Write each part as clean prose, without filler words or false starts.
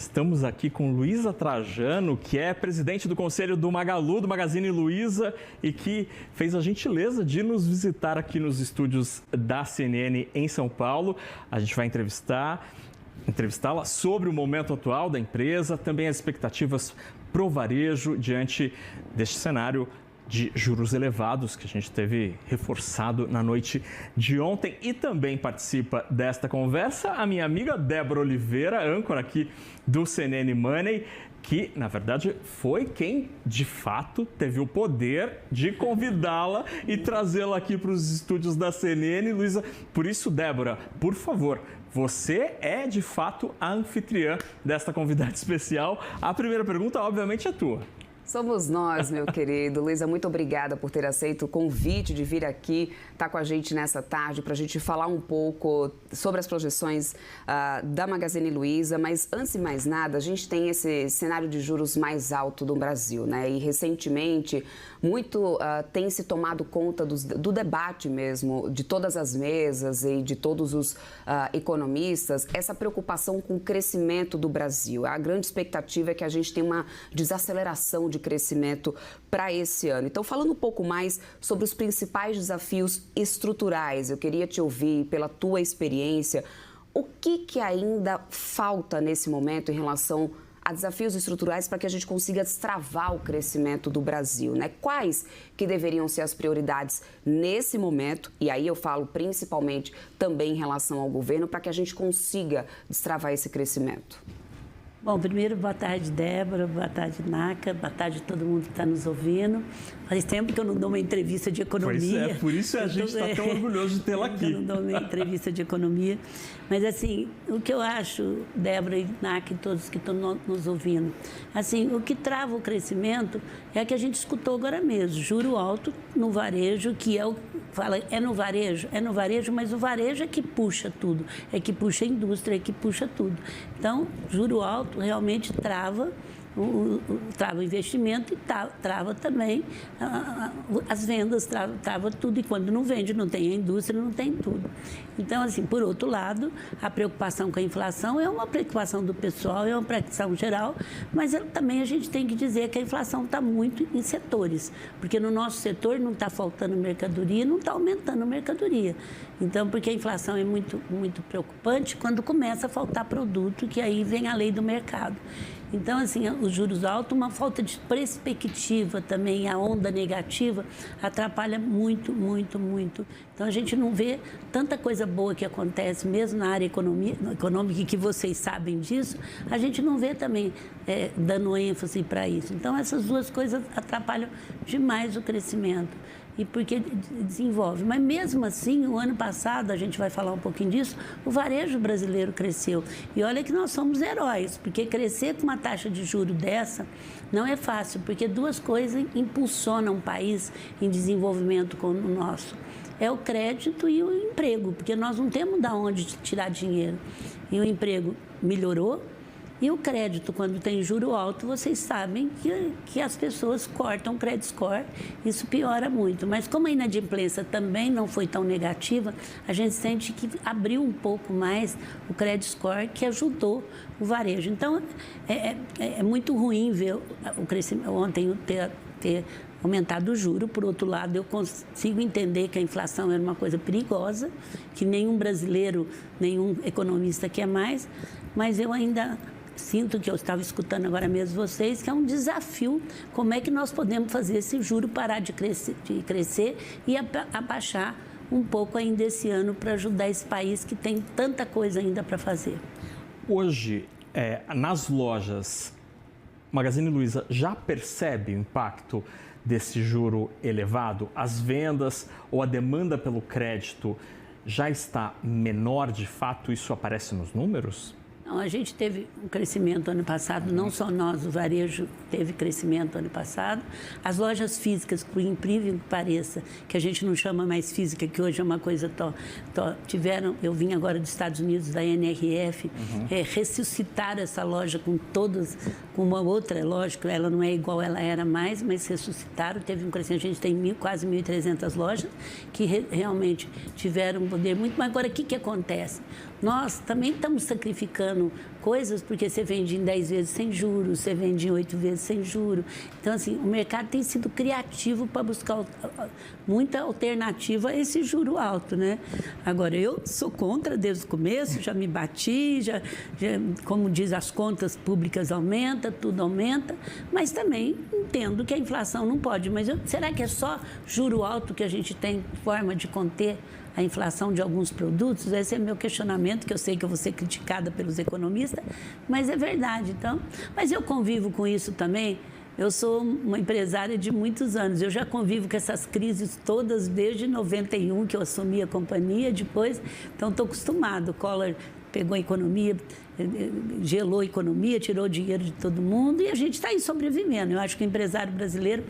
Estamos aqui com Luísa Trajano, que é presidente do Conselho do Magalu, do Magazine Luiza, e que fez a gentileza de nos visitar aqui nos estúdios da CNN em São Paulo. A gente vai entrevistá-la sobre o momento atual da empresa, também as expectativas pro varejo diante deste cenário de juros elevados que a gente teve reforçado na noite de ontem. E também participa desta conversa a minha amiga Débora Oliveira, âncora aqui do CNN Money, que, na verdade, foi quem, de fato, teve o poder de convidá-la e trazê-la aqui para os estúdios da CNN. Luísa, por isso, Débora, por favor, você é, de fato, a anfitriã desta convidada especial. A primeira pergunta, obviamente, é tua. Somos nós, meu querido. Luísa, muito obrigada por ter aceito o convite de vir aqui, estar com a gente nessa tarde, para a gente falar um pouco sobre as projeções da Magazine Luiza. Mas, antes de mais nada, a gente tem esse cenário de juros mais alto do Brasil, né? E, recentemente, muito tem se tomado conta do debate mesmo, de todas as mesas e de todos os economistas, essa preocupação com o crescimento do Brasil. A grande expectativa é que a gente tenha uma desaceleração de crescimento para esse ano. Então, falando um pouco mais sobre os principais desafios estruturais, eu queria te ouvir, pela tua experiência, o que ainda falta nesse momento em relação a desafios estruturais para que a gente consiga destravar o crescimento do Brasil, né? Quais que deveriam ser as prioridades nesse momento, e aí eu falo principalmente também em relação ao governo, para que a gente consiga destravar esse crescimento? Bom, primeiro, boa tarde, Débora, boa tarde, Naca, boa tarde a todo mundo que está nos ouvindo. Faz tempo que eu não dou uma entrevista de economia. Pois é, por isso a gente está tão orgulhoso de tê-la aqui. Eu não dou uma entrevista de economia. Mas, assim, o que eu acho, Débora e Naca e todos que estão nos ouvindo, assim, o que trava o crescimento é o que a gente escutou agora mesmo, juro alto no varejo, que é o fala, é no varejo, mas o varejo é que puxa tudo, é que puxa a indústria, é que puxa tudo. Então, juro alto realmente trava o investimento e trava também as vendas, trava tudo. E quando não vende, não tem a indústria, não tem tudo. Então, assim, por outro lado, a preocupação com a inflação é uma preocupação do pessoal, é uma preocupação geral, mas também a gente tem que dizer que a inflação está muito em setores, porque no nosso setor não está faltando mercadoria, não está aumentando mercadoria. Então, porque a inflação é muito, muito preocupante quando começa a faltar produto, que aí vem a lei do mercado. Então, assim, os juros altos, uma falta de perspectiva também, a onda negativa atrapalha muito, muito, muito. Então, a gente não vê tanta coisa boa que acontece, mesmo na área econômica, que vocês sabem disso, a gente não vê também dando ênfase para isso. Então, essas duas coisas atrapalham demais o crescimento. E porque desenvolve. Mas mesmo assim, o ano passado, a gente vai falar um pouquinho disso, o varejo brasileiro cresceu. E olha que nós somos heróis, porque crescer com uma taxa de juro dessa não é fácil, porque duas coisas impulsionam um país em desenvolvimento como o nosso. É o crédito e o emprego, porque nós não temos de onde tirar dinheiro. E o emprego melhorou. E o crédito, quando tem juro alto, vocês sabem que as pessoas cortam o credit score, isso piora muito. Mas como a inadimplência também não foi tão negativa, a gente sente que abriu um pouco mais o credit score, que ajudou o varejo. Então, é muito ruim ver o crescimento, ontem ter aumentado o juro. Por outro lado, eu consigo entender que a inflação era uma coisa perigosa, que nenhum brasileiro, nenhum economista quer mais, mas eu ainda sinto que eu estava escutando agora mesmo vocês, que é um desafio, como é que nós podemos fazer esse juro parar de crescer e abaixar um pouco ainda esse ano para ajudar esse país que tem tanta coisa ainda para fazer. Hoje, nas lojas, Magazine Luiza já percebe o impacto desse juro elevado? As vendas ou a demanda pelo crédito já está menor de fato? Isso aparece nos números? Não, a gente teve um crescimento ano passado, não só nós, o varejo teve crescimento ano passado. As lojas físicas, por incrível que pareça, que a gente não chama mais física, que hoje é uma coisa tiveram, eu vim agora dos Estados Unidos, da NRF, ressuscitaram essa loja com uma outra, lógico, ela não é igual ela era mais, mas ressuscitaram, teve um crescimento, a gente tem quase 1.300 lojas que realmente tiveram um poder muito. Mas agora, o que acontece? Nós também estamos sacrificando coisas, porque você vende em 10 vezes sem juros, você vende em 8 vezes sem juros. Então, assim, o mercado tem sido criativo para buscar muita alternativa a esse juro alto, né? Agora, eu sou contra desde o começo, já me bati, já como diz, as contas públicas aumentam, tudo aumenta, mas também entendo que a inflação não pode. Mas será que é só juro alto que a gente tem forma de conter a inflação de alguns produtos? Esse é meu questionamento, que eu sei que eu vou ser criticada pelos economistas, mas é verdade. Então, mas eu convivo com isso também. Eu sou uma empresária de muitos anos, eu já convivo com essas crises todas desde 91, que eu assumi a companhia, depois, então estou acostumado. O Collor pegou a economia, gelou a economia, tirou o dinheiro de todo mundo e a gente está aí sobrevivendo. Eu acho que o empresário brasileiro,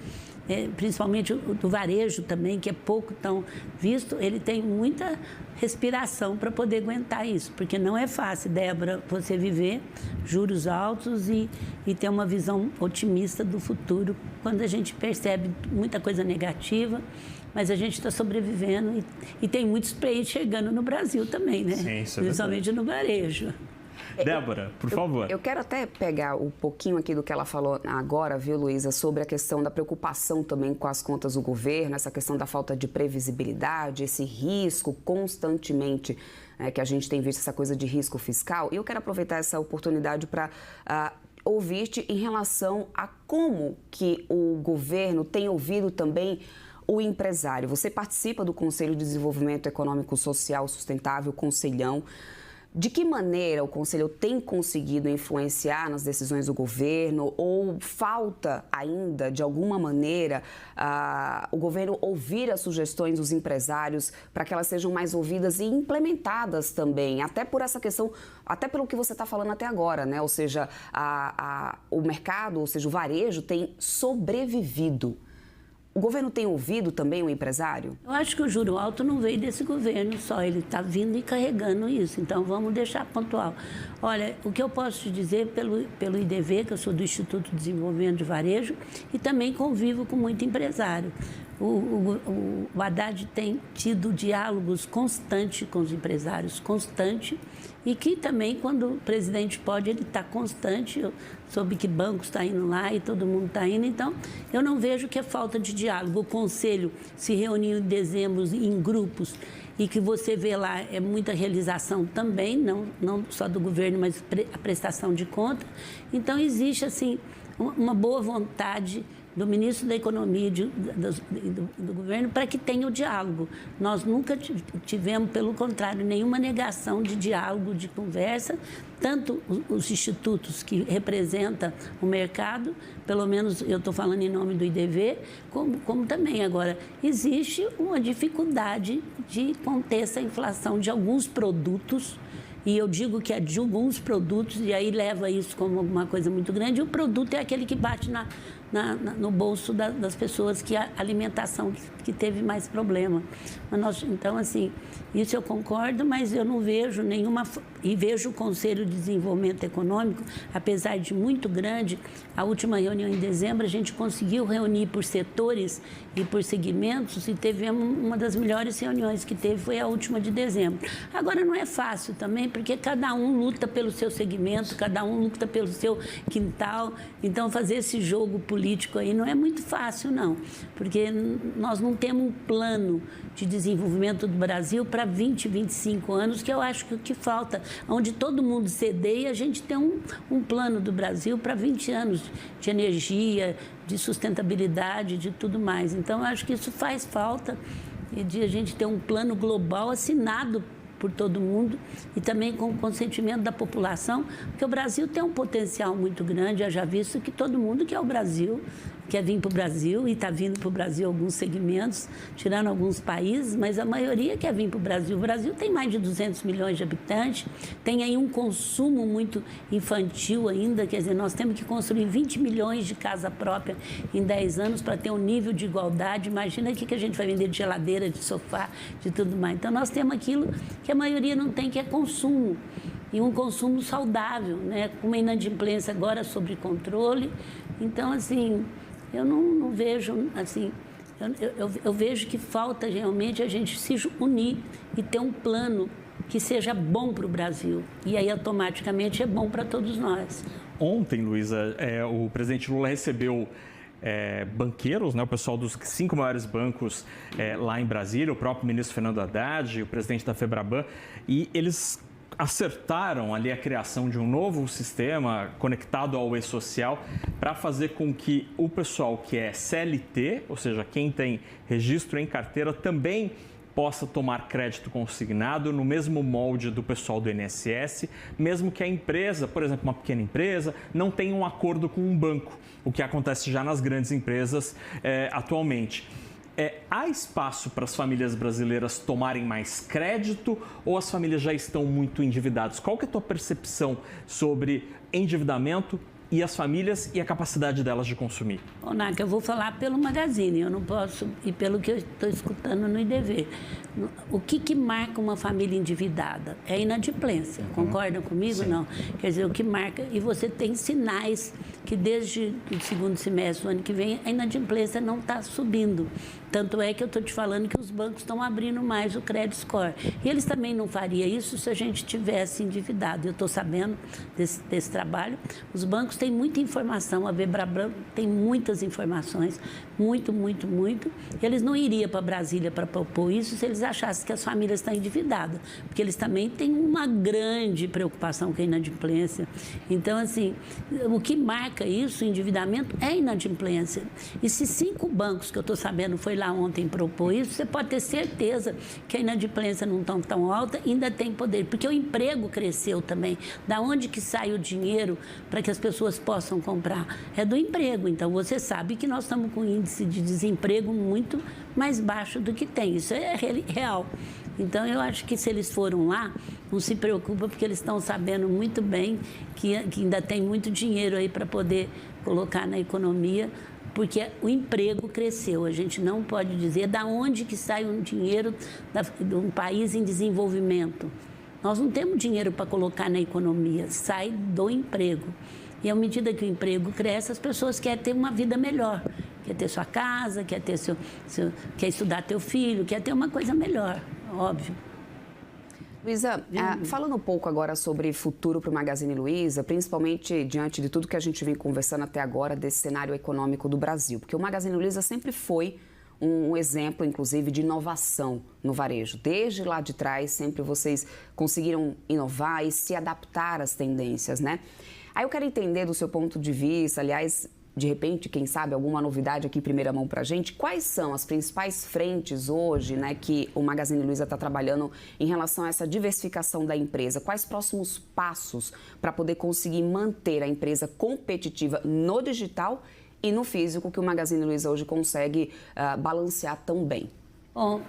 principalmente o do varejo também, que é pouco tão visto, ele tem muita respiração para poder aguentar isso, porque não é fácil, Débora, você viver juros altos e ter uma visão otimista do futuro, quando a gente percebe muita coisa negativa, mas a gente está sobrevivendo e tem muitos players chegando no Brasil também, né? Sim, isso é principalmente no varejo. Débora, por favor. Eu quero até pegar um pouquinho aqui do que ela falou agora, viu, Luísa, sobre a questão da preocupação também com as contas do governo, essa questão da falta de previsibilidade, esse risco constantemente, que a gente tem visto, essa coisa de risco fiscal. E eu quero aproveitar essa oportunidade para ouvir-te em relação a como que o governo tem ouvido também o empresário. Você participa do Conselho de Desenvolvimento Econômico Social Sustentável, Conselhão. De que maneira o Conselho tem conseguido influenciar nas decisões do governo, ou falta ainda, de alguma maneira, o governo ouvir as sugestões dos empresários para que elas sejam mais ouvidas e implementadas também, até por essa questão, até pelo que você está falando até agora, né? Ou seja, o mercado, ou seja, o varejo tem sobrevivido. O governo tem ouvido também o empresário? Eu acho que o juro alto não veio desse governo só, ele está vindo e carregando isso, então vamos deixar pontual. Olha, o que eu posso te dizer pelo IDV, que eu sou do Instituto de Desenvolvimento de Varejo, e também convivo com muito empresário. O Haddad tem tido diálogos constantes com os empresários, constante, e que também, quando o presidente pode, ele está constante. Eu soube que bancos está indo lá e todo mundo está indo, então eu não vejo que é falta de diálogo. O Conselho se reuniu em dezembro em grupos e que você vê lá é muita realização também, não só do governo, mas a prestação de conta. Então existe assim uma boa vontade do ministro da Economia do governo para que tenha o diálogo. Nós nunca tivemos, pelo contrário, nenhuma negação de diálogo, de conversa, tanto os institutos que representam o mercado, pelo menos eu estou falando em nome do IDV, como também. Agora, existe uma dificuldade de conter essa inflação de alguns produtos, e eu digo que é de alguns produtos, e aí leva isso como alguma coisa muito grande, e o produto é aquele que bate no bolso das pessoas, que a alimentação que teve mais problema. Então, assim, isso eu concordo, mas eu não vejo nenhuma... E vejo o Conselho de Desenvolvimento Econômico, apesar de muito grande, a última reunião em dezembro, a gente conseguiu reunir por setores e por segmentos, e tivemos uma das melhores reuniões que teve, foi a última de dezembro. Agora, não é fácil também, porque cada um luta pelo seu segmento, cada um luta pelo seu quintal, então fazer esse jogo político aí não é muito fácil, não, porque nós não temos um plano de desenvolvimento do Brasil para 20, 25 anos, que eu acho que o que falta, onde todo mundo cedeia, a gente tem um plano do Brasil para 20 anos de energia, de sustentabilidade, de tudo mais. Então, eu acho que isso faz falta, de a gente ter um plano global assinado por todo mundo e também com o consentimento da população, porque o Brasil tem um potencial muito grande, já visto que todo mundo quer o Brasil, quer vir para o Brasil, e está vindo para o Brasil alguns segmentos, tirando alguns países, mas a maioria quer vir para o Brasil. O Brasil tem mais de 200 milhões de habitantes, tem aí um consumo muito infantil ainda, quer dizer, nós temos que construir 20 milhões de casa própria em 10 anos para ter um nível de igualdade. Imagina o que a gente vai vender de geladeira, de sofá, de tudo mais. Então, nós temos aquilo que a maioria não tem, que é consumo, e um consumo saudável, né? Com uma inadimplência agora sob controle. Então, assim, eu não vejo, assim, eu vejo que falta realmente a gente se unir e ter um plano que seja bom para o Brasil. E aí, automaticamente, é bom para todos nós. Ontem, Luísa, o presidente Lula recebeu banqueiros, né, o pessoal dos 5 maiores bancos lá em Brasília, o próprio ministro Fernando Haddad, o presidente da FEBRABAN, e eles acertaram ali a criação de um novo sistema conectado ao e-social para fazer com que o pessoal que é CLT, ou seja, quem tem registro em carteira, também possa tomar crédito consignado no mesmo molde do pessoal do INSS, mesmo que a empresa, por exemplo, uma pequena empresa, não tenha um acordo com um banco, o que acontece já nas grandes empresas atualmente. Há espaço para as famílias brasileiras tomarem mais crédito ou as famílias já estão muito endividadas? Qual que é a tua percepção sobre endividamento e as famílias e a capacidade delas de consumir? Ô, Naca, eu vou falar pelo Magazine, eu não posso, e pelo que eu estou escutando no IDV. O que marca uma família endividada? É a inadimplência, concordam comigo? Sim. Não. Quer dizer, o que marca, e você tem sinais que desde o segundo semestre do ano que vem, a inadimplência não está subindo. Tanto é que eu estou te falando que os bancos estão abrindo mais o credit score. E eles também não fariam isso se a gente tivesse endividado. Eu estou sabendo desse trabalho. Os bancos têm muita informação, a FEBRABAN tem muitas informações, muito. Eles não iriam para Brasília para propor isso se eles achassem que as famílias estão endividadas, porque eles também têm uma grande preocupação com a inadimplência. Então, assim, o que marca isso, o endividamento, é a inadimplência. E se 5 bancos, que eu estou sabendo, foi lá ontem propor isso, você pode ter certeza que a inadimplência não está tão alta e ainda tem poder, porque o emprego cresceu também. Da onde que sai o dinheiro para que as pessoas possam comprar? É do emprego. Então, você sabe que nós estamos com um índice de desemprego muito mais baixo do que tem. Isso é real. Então, eu acho que se eles foram lá, não se preocupa, porque eles estão sabendo muito bem que ainda tem muito dinheiro aí para poder colocar na economia, porque o emprego cresceu. A gente não pode dizer da onde que sai um dinheiro de um país em desenvolvimento. Nós não temos dinheiro para colocar na economia, sai do emprego. E à medida que o emprego cresce, as pessoas querem ter uma vida melhor. Quer ter sua casa, quer estudar teu filho, quer ter uma coisa melhor, óbvio. Luísa, falando um pouco agora sobre futuro para o Magazine Luiza, principalmente diante de tudo que a gente vem conversando até agora desse cenário econômico do Brasil, porque o Magazine Luiza sempre foi um exemplo, inclusive, de inovação no varejo. Desde lá de trás, sempre vocês conseguiram inovar e se adaptar às tendências, né? Aí eu quero entender do seu ponto de vista, aliás, de repente, quem sabe, alguma novidade aqui em primeira mão para a gente. Quais são as principais frentes hoje, né, que o Magazine Luiza está trabalhando em relação a essa diversificação da empresa? Quais próximos passos para poder conseguir manter a empresa competitiva no digital e no físico, que o Magazine Luiza hoje consegue balancear tão bem? Bom,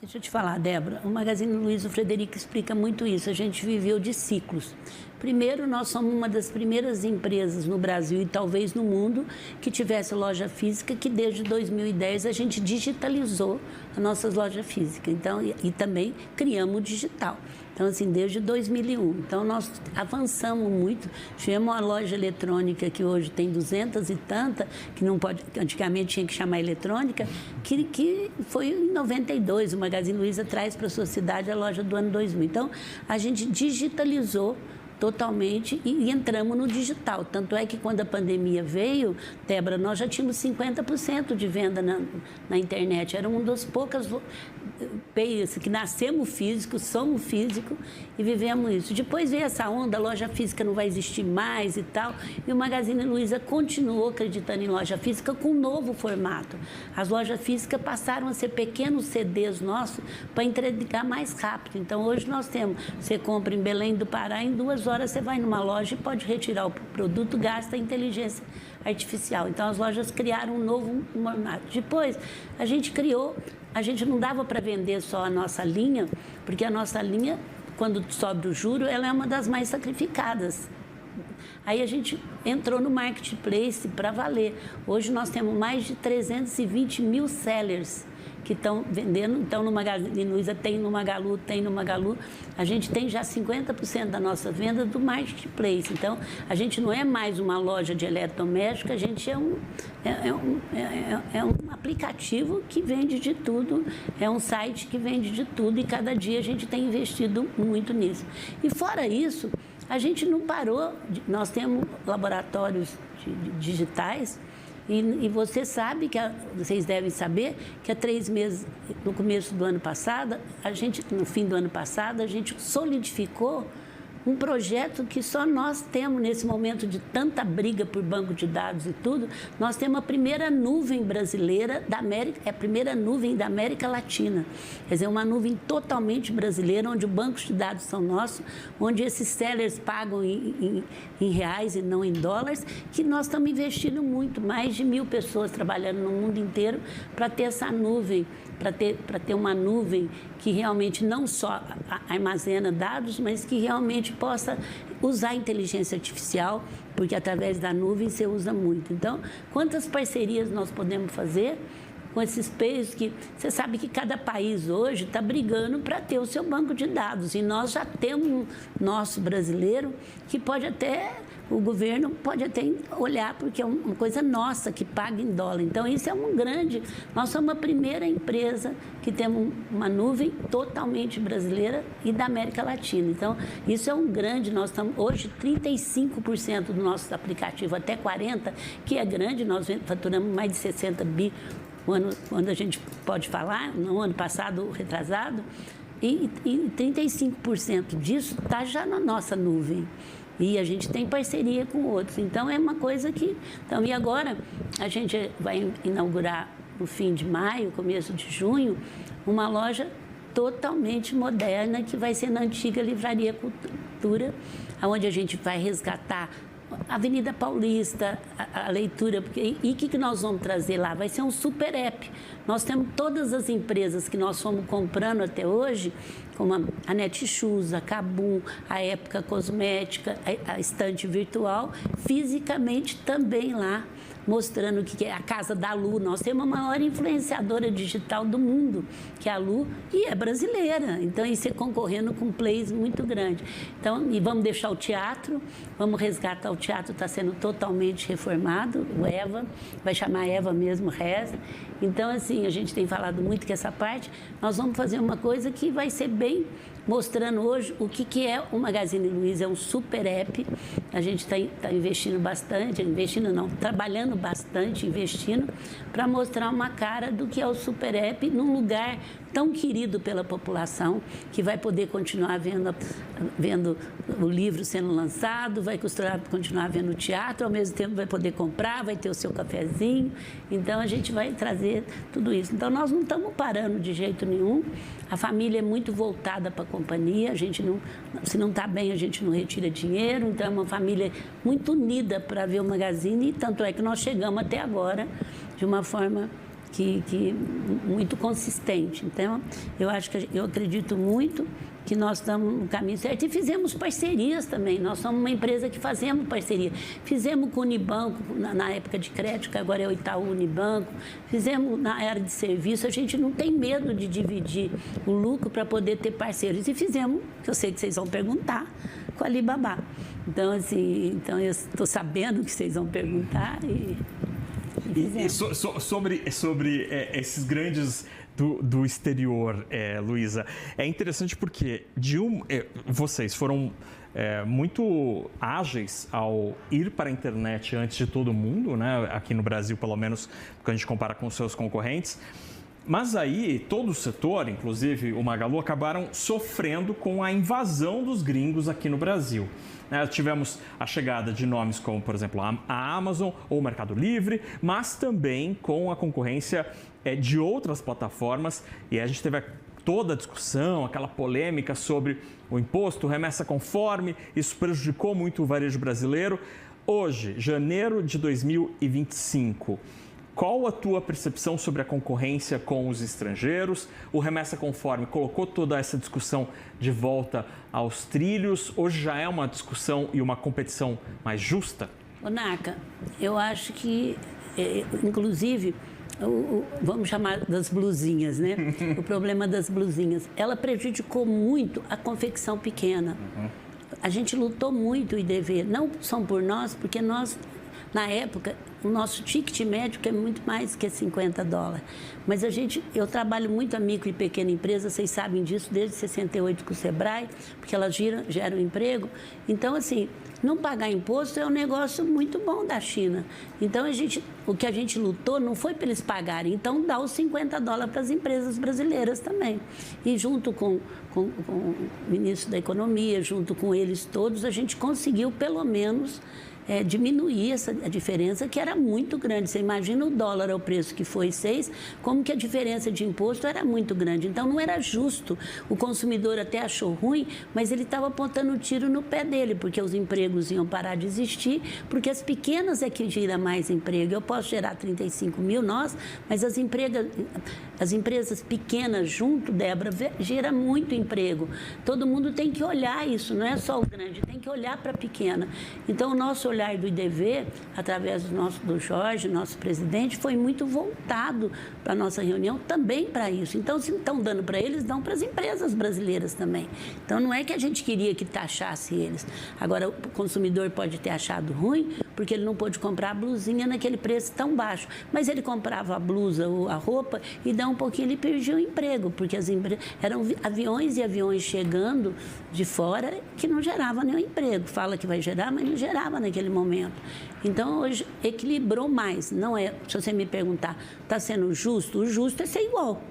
deixa eu te falar, Débora, o Magazine Luiza, o Frederico explica muito isso. A gente viveu de ciclos. Primeiro, nós somos uma das primeiras empresas no Brasil e talvez no mundo que tivesse loja física, que desde 2010 a gente digitalizou as nossas lojas físicas. Então, e também criamos o digital. Então, assim, desde 2001. Então, nós avançamos muito. Tivemos uma loja eletrônica que hoje tem 200 e tanta, que não pode, antigamente tinha que chamar eletrônica, que foi em 92. O Magazine Luiza traz para a sua cidade a loja do ano 2000. Então, a gente digitalizou totalmente e entramos no digital. Tanto é que quando a pandemia veio, Débora, nós já tínhamos 50% de venda na internet. Era uma das poucas países que nascemos físicos, somos físicos e vivemos isso. Depois veio essa onda, a loja física não vai existir mais e tal, e o Magazine Luiza continuou acreditando em loja física com um novo formato. As lojas físicas passaram a ser pequenos CDs nossos para entregar mais rápido. Então, hoje nós temos, você compra em Belém do Pará, em 2 horas você vai numa loja e pode retirar o produto, gasta a inteligência artificial. Então, as lojas criaram um novo formato. Depois, a gente não dava para vender só a nossa linha, porque a nossa linha, quando sobe o juro, ela é uma das mais sacrificadas. Aí a gente entrou no marketplace para valer. Hoje nós temos mais de 320 mil sellers que estão vendendo. Então, no Magazine Luiza tem no Magalu, a gente tem já 50% da nossa venda do marketplace. Então, a gente não é mais uma loja de eletrodoméstico, a gente é um aplicativo que vende de tudo, é um site que vende de tudo e cada dia a gente tem investido muito nisso. E fora isso, a gente não parou, nós temos laboratórios digitais e você sabe, vocês devem saber, que há 3 meses, no começo do ano passado, no fim do ano passado, a gente solidificou um projeto que só nós temos nesse momento de tanta briga por banco de dados e tudo. Nós temos a primeira nuvem brasileira da América, é a primeira nuvem da América Latina. Quer dizer, uma nuvem totalmente brasileira, onde os bancos de dados são nossos, onde esses sellers pagam em reais e não em dólares, que nós estamos investindo muito, mais de 1.000 pessoas trabalhando no mundo inteiro para ter essa nuvem, para ter uma nuvem que realmente não só armazena dados, mas que realmente possa usar a inteligência artificial, porque através da nuvem você usa muito. Então, quantas parcerias nós podemos fazer com esses players que você sabe que cada país hoje está brigando para ter o seu banco de dados. E nós já temos um nosso brasileiro que pode até, o governo pode até olhar, porque é uma coisa nossa que paga em dólar. Então, isso é nós somos a primeira empresa que temos uma nuvem totalmente brasileira e da América Latina. Então, isso é nós estamos hoje 35% do nosso aplicativo, até 40%, que é grande, nós faturamos mais de 60 bi quando a gente pode falar, no ano passado, retrasado, e 35% disso está já na nossa nuvem. E a gente tem parceria com outros. Então, é uma coisa que... Então, e agora, a gente vai inaugurar, no fim de maio, começo de junho, uma loja totalmente moderna, que vai ser na antiga Livraria Cultura, onde a gente vai resgatar Avenida Paulista, a leitura. E o que nós vamos trazer lá? Vai ser um super app. Nós temos todas as empresas que nós fomos comprando até hoje, como a Netshoes, a Kabum, a Época Cosmética, a Estante Virtual, fisicamente também lá, mostrando o que é a casa da Lu. Nós temos a maior influenciadora digital do mundo, que é a Lu, e é brasileira. Então, isso é concorrendo com plays muito grande. Então, e vamos deixar o teatro, vamos resgatar o teatro, está sendo totalmente reformado, o Eva, vai chamar Eva mesmo, Reza. Então, assim, a gente tem falado muito que essa parte, nós vamos fazer uma coisa que vai ser bem mostrando hoje o que é o Magazine Luiza. É um super app, a gente está investindo bastante, trabalhando bastante, investindo, para mostrar uma cara do que é o super app num lugar tão querido pela população, que vai poder continuar vendo o livro sendo lançado, vai continuar vendo o teatro, ao mesmo tempo vai poder comprar, vai ter o seu cafezinho. Então, a gente vai trazer tudo isso. Então, nós não estamos parando de jeito nenhum. A família é muito voltada para a companhia, se não está bem, a gente não retira dinheiro. Então, é uma família muito unida para ver o Magazine, e tanto é que nós chegamos até agora de uma forma muito consistente. Então, eu acredito muito que nós estamos no caminho certo, e fizemos parcerias também. Nós somos uma empresa que fazemos parceria. Fizemos com o Unibanco, na época de crédito, que agora é o Itaú Unibanco. Fizemos na área de serviço. A gente não tem medo de dividir o lucro para poder ter parceiros. E fizemos, que eu sei que vocês vão perguntar, com a Alibaba. Então, assim, eu estou sabendo que vocês vão perguntar e sobre esses grandes do exterior, Luiza, é interessante porque vocês foram muito ágeis ao ir para a internet antes de todo mundo, né? Aqui no Brasil, pelo menos, quando a gente compara com os seus concorrentes. Mas aí, todo o setor, inclusive o Magalu, acabaram sofrendo com a invasão dos gringos aqui no Brasil. Tivemos a chegada de nomes como, por exemplo, a Amazon ou o Mercado Livre, mas também com a concorrência de outras plataformas. E a gente teve toda a discussão, aquela polêmica sobre o imposto, remessa conforme, isso prejudicou muito o varejo brasileiro. Hoje, janeiro de 2025, qual a tua percepção sobre a concorrência com os estrangeiros? O remessa conforme colocou toda essa discussão de volta aos trilhos? Hoje já é uma discussão e uma competição mais justa? Ô, Naka, eu acho que, inclusive, vamos chamar das blusinhas, né? O problema das blusinhas. Ela prejudicou muito a confecção pequena. A gente lutou muito o IDV, não só por nós, porque nós, na época, o nosso ticket médio é muito mais que $50. Mas eu trabalho muito a micro e pequena empresa, vocês sabem disso, desde 68 com o Sebrae, porque elas geram emprego. Então, assim, não pagar imposto é um negócio muito bom da China. Então, o que a gente lutou não foi para eles pagarem, então dá os $50 para as empresas brasileiras também. E junto com o ministro da Economia, junto com eles todos, a gente conseguiu, pelo menos, diminuir a diferença, que era muito grande. Você imagina o dólar ao preço que foi 6, como que a diferença de imposto era muito grande. Então, não era justo. O consumidor até achou ruim, mas ele estava apontando um tiro no pé dele, porque os empregos iam parar de existir, porque as pequenas é que geram mais emprego. Eu posso gerar 35 mil, mas as empresas pequenas junto, Débora, gera muito emprego. Todo mundo tem que olhar isso, não é só o grande, tem que olhar para a pequena. Então, o nosso olhar do IDV, através do Jorge, nosso presidente, foi muito voltado para a nossa reunião também para isso. Então, se estão dando para eles, dão para as empresas brasileiras também. Então, não é que a gente queria que taxasse eles. Agora, o consumidor pode ter achado ruim, porque ele não pôde comprar a blusinha naquele preço tão baixo. Mas ele comprava a blusa ou a roupa e dá um pouquinho, ele perdia o emprego, porque eram aviões e aviões chegando de fora que não geravam nenhum emprego. Fala que vai gerar, mas não gerava naquele momento. Então, hoje, equilibrou mais. Não é, se você me perguntar, está sendo justo? O justo é ser igual.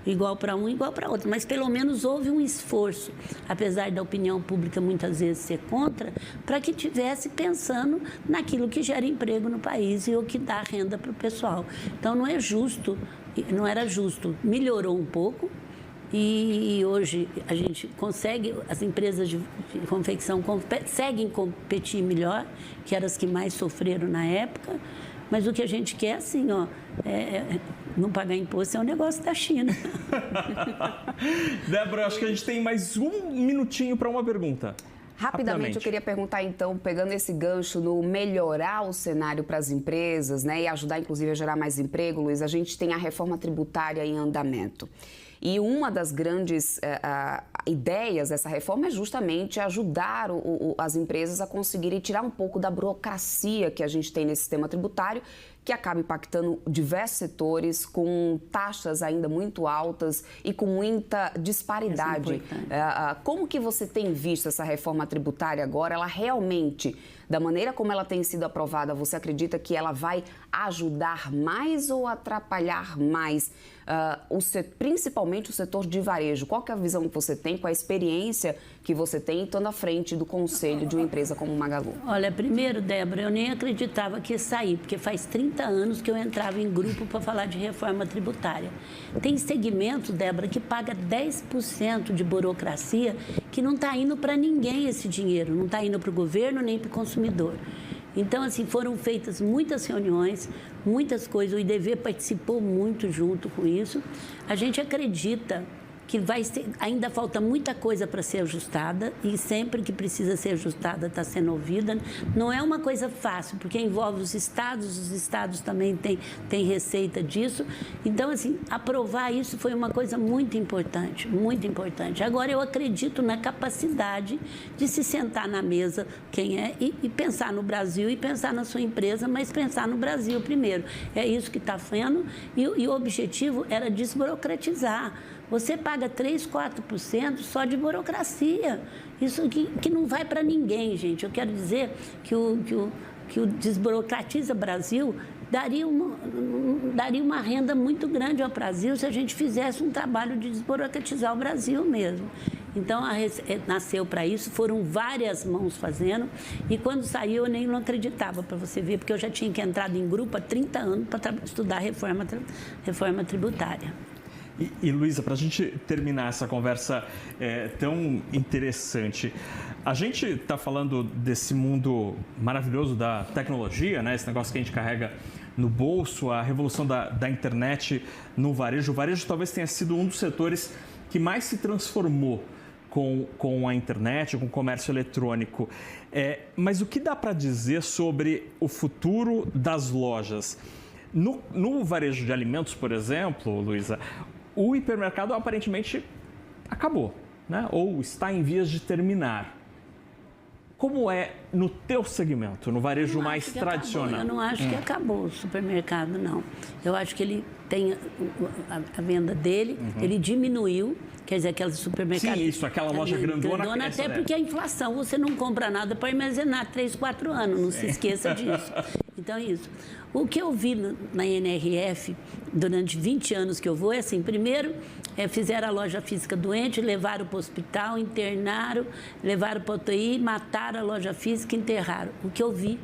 Igual para um, igual para outro. Mas, pelo menos, houve um esforço, apesar da opinião pública muitas vezes ser contra, para que tivesse pensando naquilo que gera emprego no país e o que dá renda para o pessoal. Então, não é justo, não era justo. Melhorou um pouco. E hoje a gente consegue, as empresas de confecção conseguem competir melhor, que eram as que mais sofreram na época, mas o que a gente quer, assim, não pagar imposto é um negócio da China. Débora, acho que a gente tem mais um minutinho para uma pergunta. Rapidamente, eu queria perguntar, então, pegando esse gancho no melhorar o cenário para as empresas, né, e ajudar, inclusive, a gerar mais emprego, Luiz, a gente tem a reforma tributária em andamento. E uma das grandes ideias dessa reforma é justamente ajudar as empresas a conseguirem tirar um pouco da burocracia que a gente tem nesse sistema tributário, que acaba impactando diversos setores com taxas ainda muito altas e com muita disparidade. Como que você tem visto essa reforma tributária agora? Ela realmente, da maneira como ela tem sido aprovada, você acredita que ela vai ajudar mais ou atrapalhar mais, principalmente o setor de varejo? Qual que é a visão que você tem, qual a experiência que você tem estando à frente do conselho de uma empresa como o Magalu? Olha, primeiro, Débora, eu nem acreditava que ia sair, porque faz 30 anos que eu entrava em grupo para falar de reforma tributária. Tem segmentos, Débora, que paga 10% de burocracia, que não está indo para ninguém esse dinheiro, não está indo para o governo nem para o consumidor. Então, assim, foram feitas muitas reuniões, muitas coisas, o IDV participou muito junto com isso. A gente acredita que ainda falta muita coisa para ser ajustada e sempre que precisa ser ajustada está sendo ouvida. Não é uma coisa fácil, porque envolve os estados também têm receita disso. Então, assim, aprovar isso foi uma coisa muito importante, muito importante. Agora, eu acredito na capacidade de se sentar na mesa, e pensar no Brasil e pensar na sua empresa, mas pensar no Brasil primeiro. É isso que está fazendo e o objetivo era desburocratizar. Você paga 3%, 4% só de burocracia. Isso que não vai para ninguém, gente. Eu quero dizer que o Desburocratiza Brasil daria uma renda muito grande ao Brasil se a gente fizesse um trabalho de desburocratizar o Brasil mesmo. Então, nasceu para isso, foram várias mãos fazendo, e quando saiu eu nem não acreditava, para você ver, porque eu já tinha entrado em grupo há 30 anos para estudar reforma tributária. E Luísa, para a gente terminar essa conversa tão interessante, a gente está falando desse mundo maravilhoso da tecnologia, né? Esse negócio que a gente carrega no bolso, a revolução da internet no varejo. O varejo talvez tenha sido um dos setores que mais se transformou com a internet, com o comércio eletrônico. Mas o que dá para dizer sobre o futuro das lojas? No varejo de alimentos, por exemplo, Luísa, o hipermercado aparentemente acabou, né? Ou está em vias de terminar. Como é no teu segmento, no varejo mais tradicional? Eu não acho que acabou o supermercado, não. Eu acho que ele tem a venda dele, ele diminuiu, quer dizer, aquele supermercado... Sim, isso, aquela loja grandona até porque a inflação, você não compra nada para armazenar 3, 4 anos, não se esqueça disso. Então, isso. O que eu vi na NRF, durante 20 anos que eu vou, é assim, primeiro, fizeram a loja física doente, levaram para o hospital, internaram, levaram para a UTI, mataram a loja física e enterraram. O que eu vi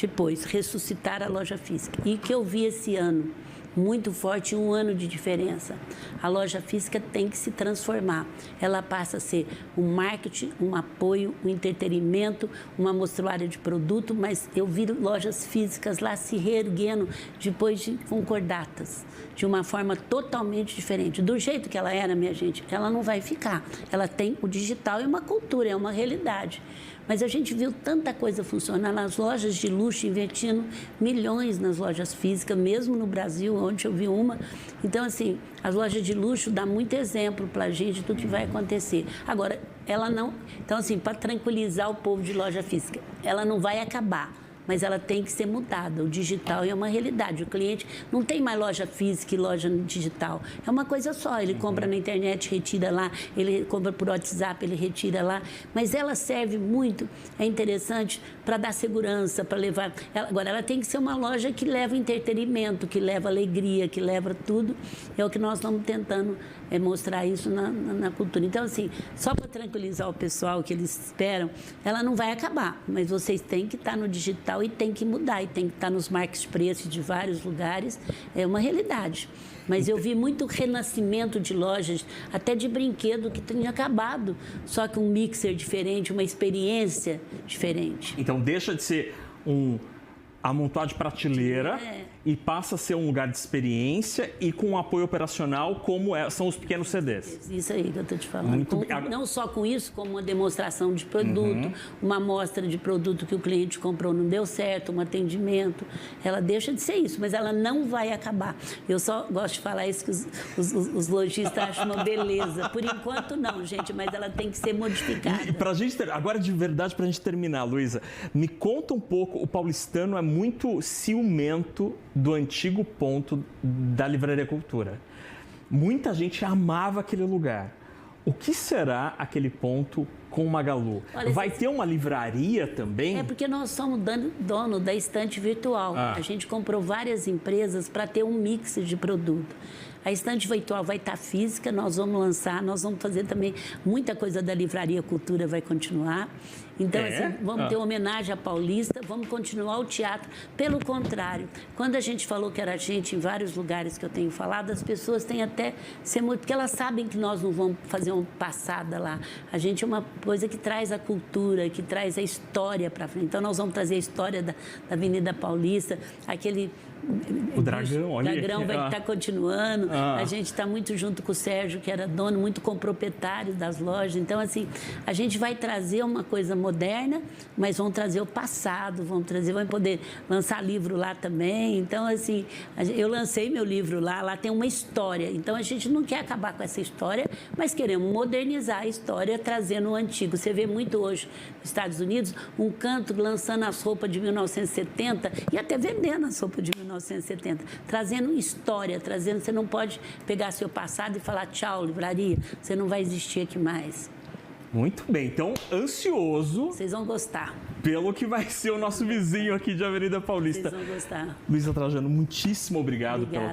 depois, ressuscitar a loja física. E o que eu vi esse ano, muito forte, 1 ano de diferença. A loja física tem que se transformar. Ela passa a ser um marketing, um apoio, um entretenimento, uma mostruária de produto, mas eu vi lojas físicas lá se reerguendo depois de concordatas, de uma forma totalmente diferente. Do jeito que ela era, minha gente, ela não vai ficar. Ela tem o digital, é uma cultura, é uma realidade. Mas a gente viu tanta coisa funcionar nas lojas de luxo, investindo milhões nas lojas físicas, mesmo no Brasil, onde eu vi uma. Então, assim, as lojas de luxo dão muito exemplo para a gente do que vai acontecer. Agora, ela não... Então, assim, para tranquilizar o povo de loja física, ela não vai acabar, mas ela tem que ser mudada. O digital é uma realidade. O cliente não tem mais loja física e loja digital. É uma coisa só. Ele compra na internet, retira lá. Ele compra por WhatsApp, ele retira lá. Mas ela serve muito, é interessante, para dar segurança, para levar... Agora, ela tem que ser uma loja que leva entretenimento, que leva alegria, que leva tudo. É o que nós estamos tentando mostrar isso na cultura. Então, assim, só para tranquilizar o pessoal que eles esperam, ela não vai acabar, mas vocês têm que estar no digital e tem que mudar, e tem que estar nos marketplaces de vários lugares, é uma realidade. Mas eu vi muito renascimento de lojas, até de brinquedo que tinha acabado, só que um mixer diferente, uma experiência diferente. Então, deixa de ser um amontoado de prateleira e passa a ser um lugar de experiência e com um apoio operacional, como são os pequenos CDs. Isso aí que eu estou te falando. Não só com isso, como uma demonstração de produto, uma amostra de produto que o cliente comprou não deu certo, um atendimento. Ela deixa de ser isso, mas ela não vai acabar. Eu só gosto de falar isso que os lojistas acham uma beleza. Por enquanto não, gente, mas ela tem que ser modificada. E pra gente agora, de verdade, para a gente terminar, Luísa, me conta um pouco, o paulistano é muito ciumento do antigo ponto da Livraria Cultura. Muita gente amava aquele lugar. O que será aquele ponto com o Magalu? Olha, vai ter uma livraria também? É porque nós somos dono da estante virtual. A gente comprou várias empresas para ter um mix de produto. A estante virtual vai estar física, nós vamos lançar, nós vamos fazer também muita coisa da Livraria Cultura, vai continuar. Então, assim, vamos ter homenagem à Paulista, vamos continuar o teatro. Pelo contrário, quando a gente falou que era gente em vários lugares que eu tenho falado, as pessoas têm até ser muito... Porque elas sabem que nós não vamos fazer uma passada lá. A gente é uma coisa que traz a cultura, que traz a história para frente. Então, nós vamos trazer a história da Avenida Paulista, aquele... O Dragão, olha. O Dragão vai estar continuando. A gente está muito junto com o Sérgio, que era dono, muito com proprietários das lojas. Então, assim, a gente vai trazer uma coisa moderna, mas vamos trazer o passado, vamos poder lançar livro lá também. Então, assim, eu lancei meu livro lá tem uma história. Então, a gente não quer acabar com essa história, mas queremos modernizar a história, trazendo o antigo. Você vê muito hoje nos Estados Unidos, um canto lançando as roupas de 1970 e até vendendo as roupas de 1970, trazendo história, você não pode pegar seu passado e falar tchau, livraria, você não vai existir aqui mais. Muito bem, então ansioso. Vocês vão gostar. Pelo que vai ser o nosso vizinho aqui de Avenida Paulista. Vocês vão gostar. Luísa Trajano, muitíssimo obrigado pela